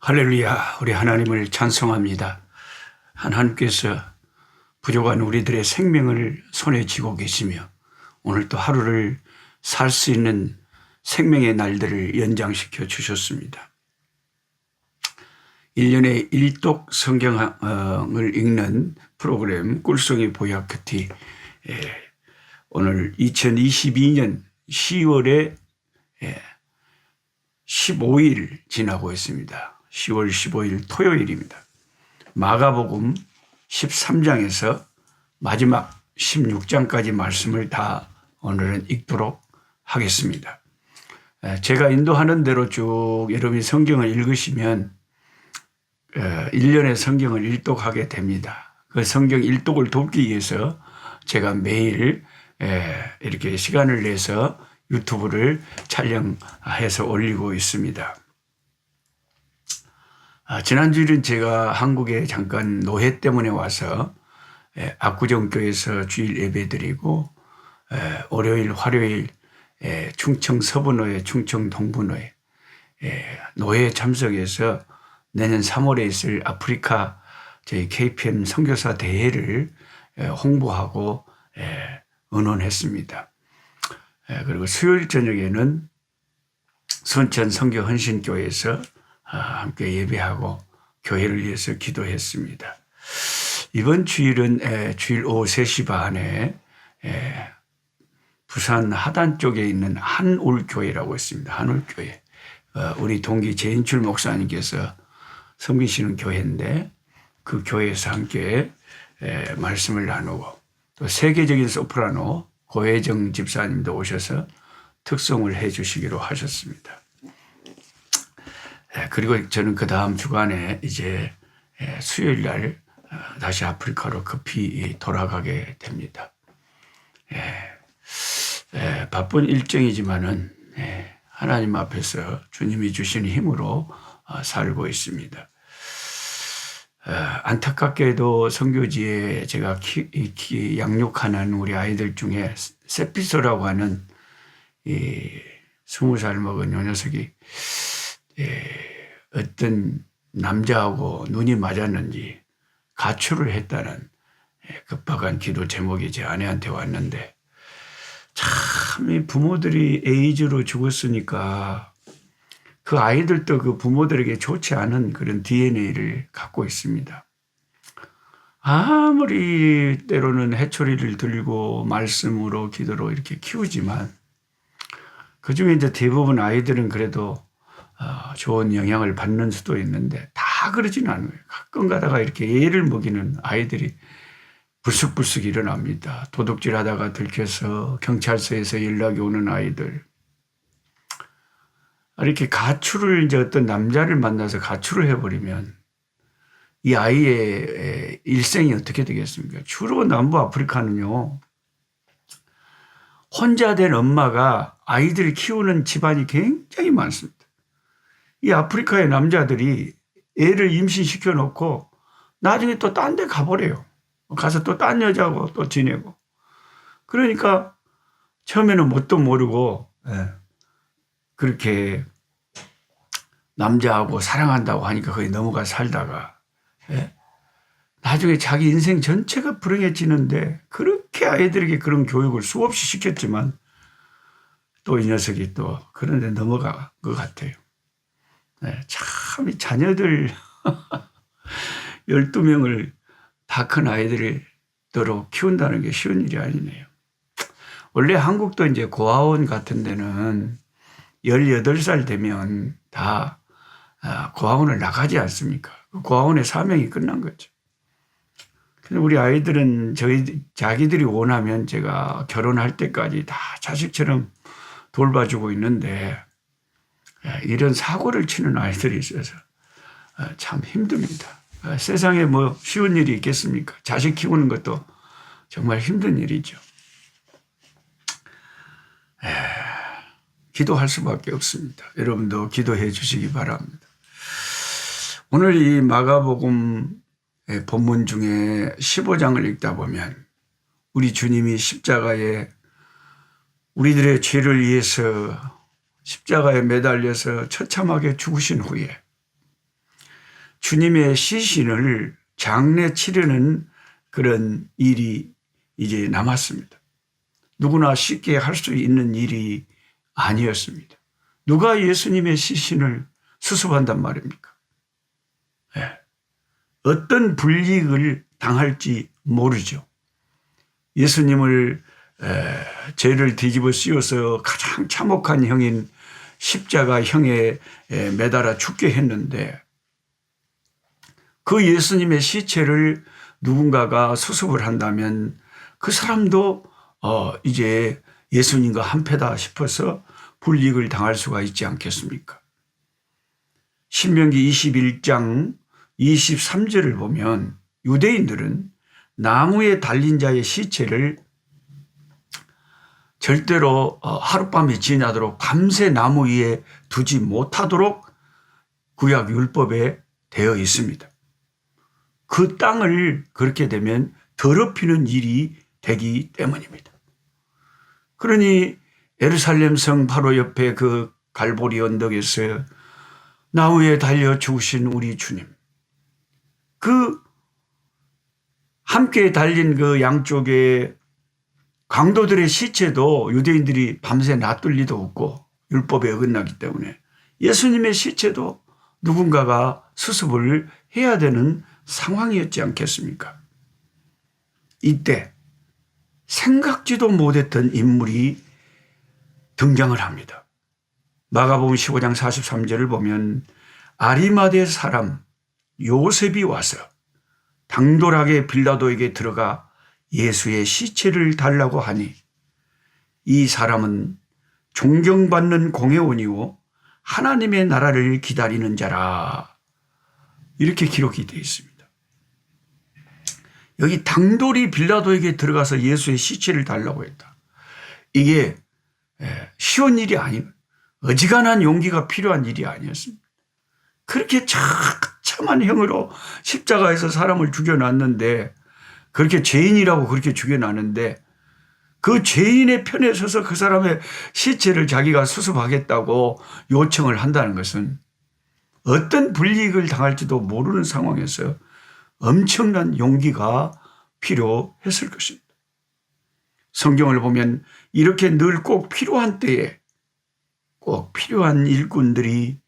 할렐루야, 우리 하나님을 찬송합니다. 하나님께서 부족한 우리들의 생명을 손에 쥐고 계시며 오늘 또 하루를 살 수 있는 생명의 날들을 연장시켜 주셨습니다. 1년에 1독 성경을 읽는 프로그램 꿀송이 보약 큐티, 오늘 2022년 10월에 15일 지나고 있습니다. 10월 15일 토요일입니다. 마가복음 13장에서 마지막 16장까지 말씀을 다 오늘은 읽도록 하겠습니다. 제가 인도하는 대로 쭉 여러분이 성경을 읽으시면 1년의 성경을 일독하게 됩니다. 그 성경 일독을 돕기 위해서 제가 매일 이렇게 시간을 내서 유튜브를 촬영해서 올리고 있습니다. 지난주일은 제가 한국에 잠깐 노회 때문에 와서 압구정교에서 주일 예배 드리고, 월요일, 화요일 충청 서부노회, 충청 동부노회 노회에 참석해서 내년 3월에 있을 아프리카 저희 KPM 선교사 대회를 홍보하고 의논했습니다. 그리고 수요일 저녁에는 순천 선교헌신교회에서 함께 예배하고 교회를 위해서 기도했습니다. 이번 주일은 주일 오후 3시 반에 부산 하단 쪽에 있는 한울교회라고 있습니다. 한울교회. 우리 동기 재인출 목사님께서 섬기시는 교회인데 그 교회에서 함께 말씀을 나누고, 또 세계적인 소프라노 고혜정 집사님도 오셔서 특송을 해 주시기로 하셨습니다. 그리고 저는 그 다음 주간에 이제 수요일 날 다시 아프리카로 급히 돌아가게 됩니다. 바쁜 일정이지만은 하나님 앞에서 주님이 주시는 힘으로 살고 있습니다. 안타깝게도 선교지에 제가 양육하는 우리 아이들 중에 세피소라고 하는 20살 먹은 요 녀석이 어떤 남자하고 눈이 맞았는지 가출을 했다는 급박한 기도 제목이 제 아내한테 왔는데, 참 이 부모들이 에이즈로 죽었으니까 그 아이들도 그 부모들에게 좋지 않은 그런 DNA를 갖고 있습니다. 아무리 때로는 해초리를 들고 말씀으로 기도로 이렇게 키우지만 그중에 이제 대부분 아이들은 그래도 좋은 영향을 받는 수도 있는데 다 그러지는 않아요. 가끔 가다가 이렇게 애를 먹이는 아이들이 불쑥불쑥 일어납니다. 도둑질 하다가 들켜서 경찰서에서 연락이 오는 아이들. 이렇게 가출을 이제 어떤 남자를 만나서 가출을 해버리면 이 아이의 일생이 어떻게 되겠습니까? 주로 남부 아프리카는요, 혼자 된 엄마가 아이들을 키우는 집안이 굉장히 많습니다. 이 아프리카의 남자들이 애를 임신시켜 놓고 나중에 또 딴 데 가버려요. 가서 또 딴 여자하고 또 지내고. 그러니까 처음에는 뭣도 모르고 그렇게 남자하고 사랑한다고 하니까 거기 넘어가 살다가 나중에 자기 인생 전체가 불행해지는데, 그렇게 아이들에게 그런 교육을 수없이 시켰지만 또 이 녀석이 또 그런 데 넘어간 것 같아요. 참 이 자녀들 12명을 다 큰 아이들을 키운다는 게 쉬운 일이 아니네요. 원래 한국도 이제 고아원 같은 데는 18살 되면 다 고아원을 나가지 않습니까? 고아원의 사명이 끝난 거죠. 근데 우리 아이들은 자기들이 원하면 제가 결혼할 때까지 다 자식처럼 돌봐주고 있는데, 이런 사고를 치는 아이들이 있어서 참 힘듭니다. 세상에 뭐 쉬운 일이 있겠습니까? 자식 키우는 것도 정말 힘든 일이죠. 기도할 수밖에 없습니다. 여러분도 기도해 주시기 바랍니다. 오늘 이 마가복음 본문 중에 15장을 읽다 보면 우리 주님이 십자가에 우리들의 죄를 위해서 십자가에 매달려서 처참하게 죽으신 후에 주님의 시신을 장례 치르는 그런 일이 이제 남았습니다. 누구나 쉽게 할 수 있는 일이 아니었습니다. 누가 예수님의 시신을 수습한단 말입니까? 네. 어떤 불이익을 당할지 모르죠. 예수님을 죄를 뒤집어 씌워서 가장 참혹한 형인 십자가형에 매달아 죽게 했는데 그 예수님의 시체를 누군가가 수습을 한다면 그 사람도 이제 예수님과 한패다 싶어서 불이익을 당할 수가 있지 않겠습니까? 신명기 21장 23절을 보면 유대인들은 나무에 달린 자의 시체를 절대로 하룻밤이 지나도록 밤새 나무 위에 두지 못하도록 구약 율법에 되어 있습니다. 그 땅을 그렇게 되면 더럽히는 일이 되기 때문입니다. 그러니 예루살렘 성 바로 옆에 그 갈보리 언덕에서 나무에 달려 죽으신 우리 주님, 그 함께 달린 그 양쪽에 강도들의 시체도 유대인들이 밤새 놔둘 리도 없고 율법에 어긋나기 때문에 예수님의 시체도 누군가가 수습을 해야 되는 상황이었지 않겠습니까? 이때 생각지도 못했던 인물이 등장을 합니다. 마가복음 15장 43절을 보면 아리마대 사람 요셉이 와서 당돌하게 빌라도에게 들어가 예수의 시체를 달라고 하니 이 사람은 존경받는 공회원이요 하나님의 나라를 기다리는 자라, 이렇게 기록이 되어 있습니다. 여기 당돌이 빌라도에게 들어가서 예수의 시체를 달라고 했다. 이게 쉬운 일이 아닌, 어지간한 용기가 필요한 일이 아니었습니다. 그렇게 참한 형으로 십자가에서 사람을 죽여놨는데, 그렇게 죄인이라고 그렇게 죽여놨는데 그 죄인의 편에 서서 그 사람의 시체를 자기가 수습하겠다고 요청을 한다는 것은 어떤 불이익을 당할지도 모르는 상황에서 엄청난 용기가 필요했을 것입니다. 성경을 보면 이렇게 늘 꼭 필요한 때에 꼭 필요한 일꾼들이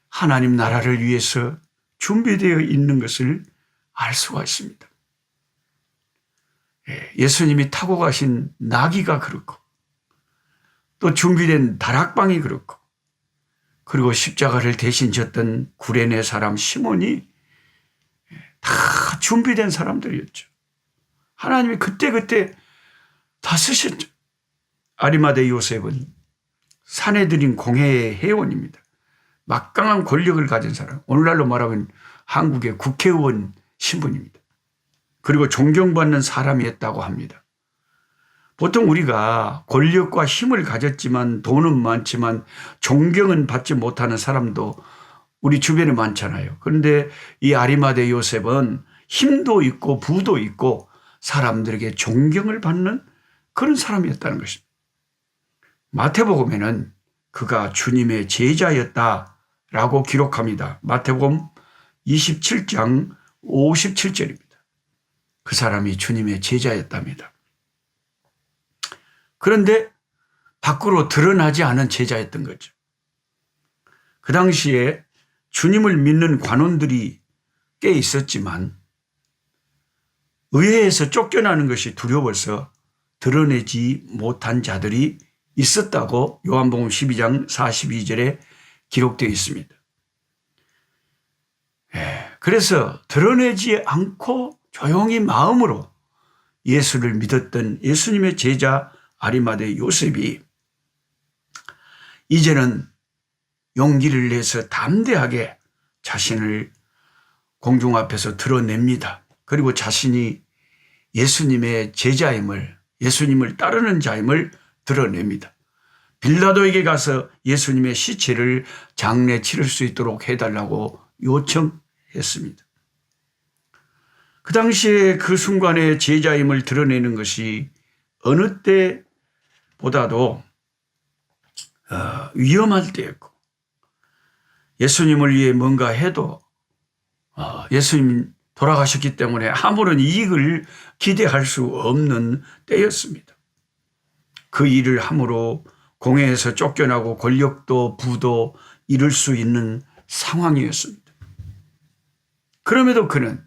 하나님 나라를 위해서 준비되어 있는 것을 알 수가 있습니다. 예수님이 타고 가신 나귀가 그렇고 또 준비된 다락방이 그렇고 그리고 십자가를 대신 졌던 구레네 사람 시몬이 다 준비된 사람들이었죠. 하나님이 그때그때 다 쓰셨죠. 아리마대 요셉은 사내들인 공회의 회원입니다. 막강한 권력을 가진 사람, 오늘날로 말하면 한국의 국회의원 신분입니다. 그리고 존경받는 사람이었다고 합니다. 보통 우리가 권력과 힘을 가졌지만 돈은 많지만 존경은 받지 못하는 사람도 우리 주변에 많잖아요. 그런데 이 아리마대 요셉은 힘도 있고 부도 있고 사람들에게 존경을 받는 그런 사람이었다는 것입니다. 마태복음에는 그가 주님의 제자였다라고 기록합니다. 마태복음 27장 57절입니다. 그 사람이 주님의 제자였답니다. 그런데 밖으로 드러나지 않은 제자였던 거죠. 그 당시에 주님을 믿는 관원들이 꽤 있었지만 의회에서 쫓겨나는 것이 두려워서 드러내지 못한 자들이 있었다고 요한복음 12장 42절에 기록되어 있습니다. 그래서 드러내지 않고 조용히 마음으로 예수를 믿었던 예수님의 제자 아리마대 요셉이 이제는 용기를 내서 담대하게 자신을 공중 앞에서 드러냅니다. 그리고 자신이 예수님의 제자임을, 예수님을 따르는 자임을 드러냅니다. 빌라도에게 가서 예수님의 시체를 장례 치를 수 있도록 해달라고 요청했습니다. 그 당시에 그 순간에 제자임을 드러내는 것이 어느 때보다도 위험할 때였고 예수님을 위해 뭔가 해도 예수님 돌아가셨기 때문에 아무런 이익을 기대할 수 없는 때였습니다. 그 일을 함으로 공회에서 쫓겨나고 권력도 부도 잃을 수 있는 상황이었습니다. 그럼에도 그는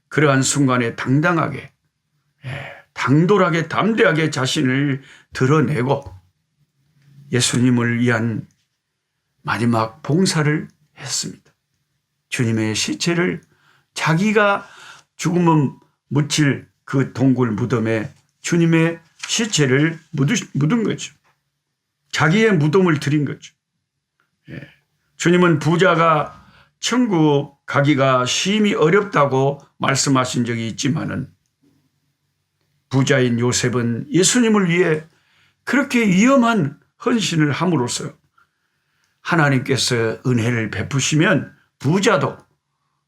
그러한 순간에 당당하게, 당돌하게, 담대하게 자신을 드러내고 예수님을 위한 마지막 봉사를 했습니다. 주님의 시체를 자기가 죽으면 묻힐 그 동굴 무덤에 주님의 시체를 묻은 거죠. 자기의 무덤을 드린 거죠. 주님은 부자가 천국 가기가 심히 어렵다고 말씀하신 적이 있지만은 부자인 요셉은 예수님을 위해 그렇게 위험한 헌신을 함으로써 하나님께서 은혜를 베푸시면 부자도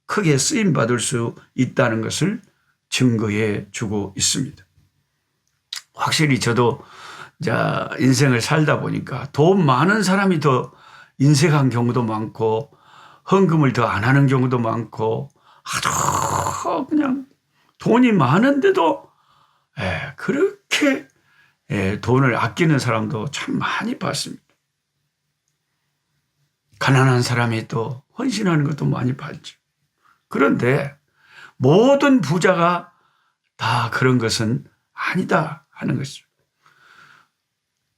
크게 쓰임받을 수 있다는 것을 증거해 주고 있습니다. 확실히 저도 인생을 살다 보니까 돈 많은 사람이 더 인색한 경우도 많고 헌금을 더 안 하는 경우도 많고 아주 그냥 돈이 많은데도 그렇게 돈을 아끼는 사람도 참 많이 봤습니다. 가난한 사람이 또 헌신하는 것도 많이 봤죠. 그런데 모든 부자가 다 그런 것은 아니다 하는 것이죠.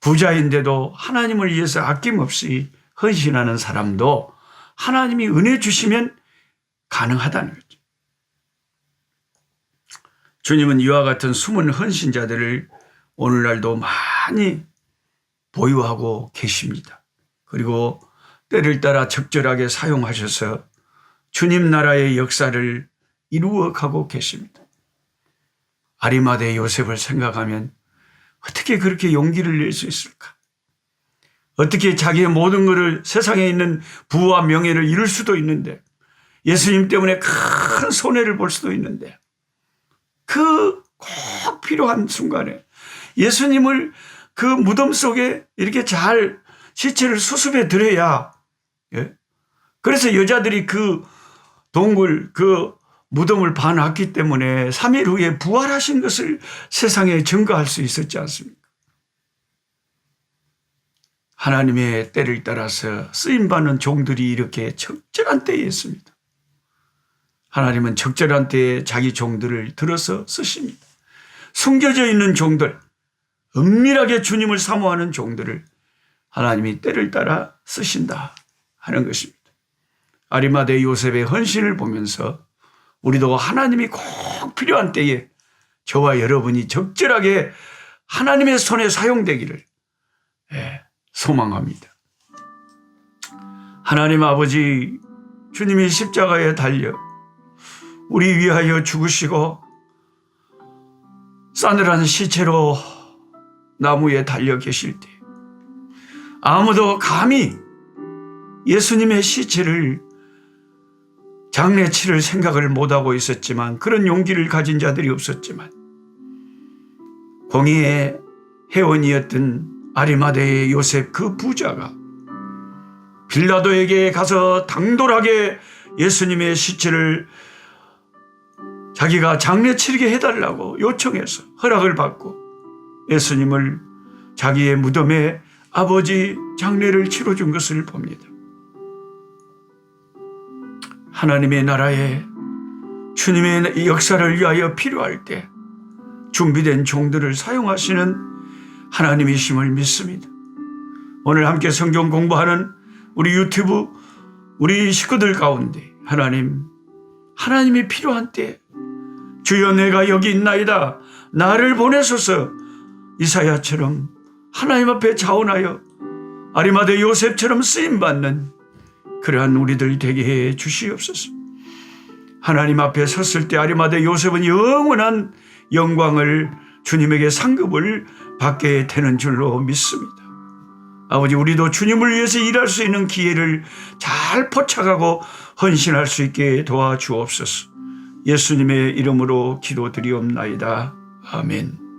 부자인데도 하나님을 위해서 아낌없이 헌신하는 사람도 하나님이 은혜 주시면 가능하다는 거죠. 주님은 이와 같은 숨은 헌신자들을 오늘날도 많이 보유하고 계십니다. 그리고 때를 따라 적절하게 사용하셔서 주님 나라의 역사를 이루어가고 계십니다. 아리마대 요셉을 생각하면 어떻게 그렇게 용기를 낼 수 있을까? 어떻게 자기의 모든 것을 세상에 있는 부와 명예를 잃을 수도 있는데 예수님 때문에 큰 손해를 볼 수도 있는데 그 꼭 필요한 순간에 예수님을 그 무덤 속에 이렇게 잘 시체를 수습해 드려야 그래서 여자들이 그 동굴 그 무덤을 봐놨기 때문에 3일 후에 부활하신 것을 세상에 증거할 수 있었지 않습니까? 하나님의 때를 따라서 쓰임받는 종들이 이렇게 적절한 때에 있습니다. 하나님은 적절한 때에 자기 종들을 들어서 쓰십니다. 숨겨져 있는 종들, 은밀하게 주님을 사모하는 종들을 하나님이 때를 따라 쓰신다 하는 것입니다. 아리마대 요셉의 헌신을 보면서 우리도 하나님이 꼭 필요한 때에 저와 여러분이 적절하게 하나님의 손에 사용되기를 소망합니다. 하나님 아버지, 주님이 십자가에 달려 우리 위하여 죽으시고 싸늘한 시체로 나무에 달려 계실 때 아무도 감히 예수님의 시체를 장례 치를 생각을 못하고 있었지만 그런 용기를 가진 자들이 없었지만 공의의 회원이었던 아리마대의 요셉 그 부자가 빌라도에게 가서 당돌하게 예수님의 시체를 자기가 장례 치르게 해달라고 요청해서 허락을 받고 예수님을 자기의 무덤에 아버지 장례를 치러준 것을 봅니다. 하나님의 나라에 주님의 역사를 위하여 필요할 때 준비된 종들을 사용하시는 하나님이심을 믿습니다. 오늘 함께 성경 공부하는 우리 유튜브 우리 식구들 가운데 하나님이 필요한 때 주여 내가 여기 있나이다 나를 보내소서 이사야처럼 하나님 앞에 자원하여 아리마대 요셉처럼 쓰임받는 그러한 우리들 되게 해 주시옵소서. 하나님 앞에 섰을 때 아리마대 요셉은 영원한 영광을 주님에게 상급을 받게 되는 줄로 믿습니다. 아버지, 우리도 주님을 위해서 일할 수 있는 기회를 잘 포착하고 헌신할 수 있게 도와주옵소서. 예수님의 이름으로 기도드리옵나이다. 아멘.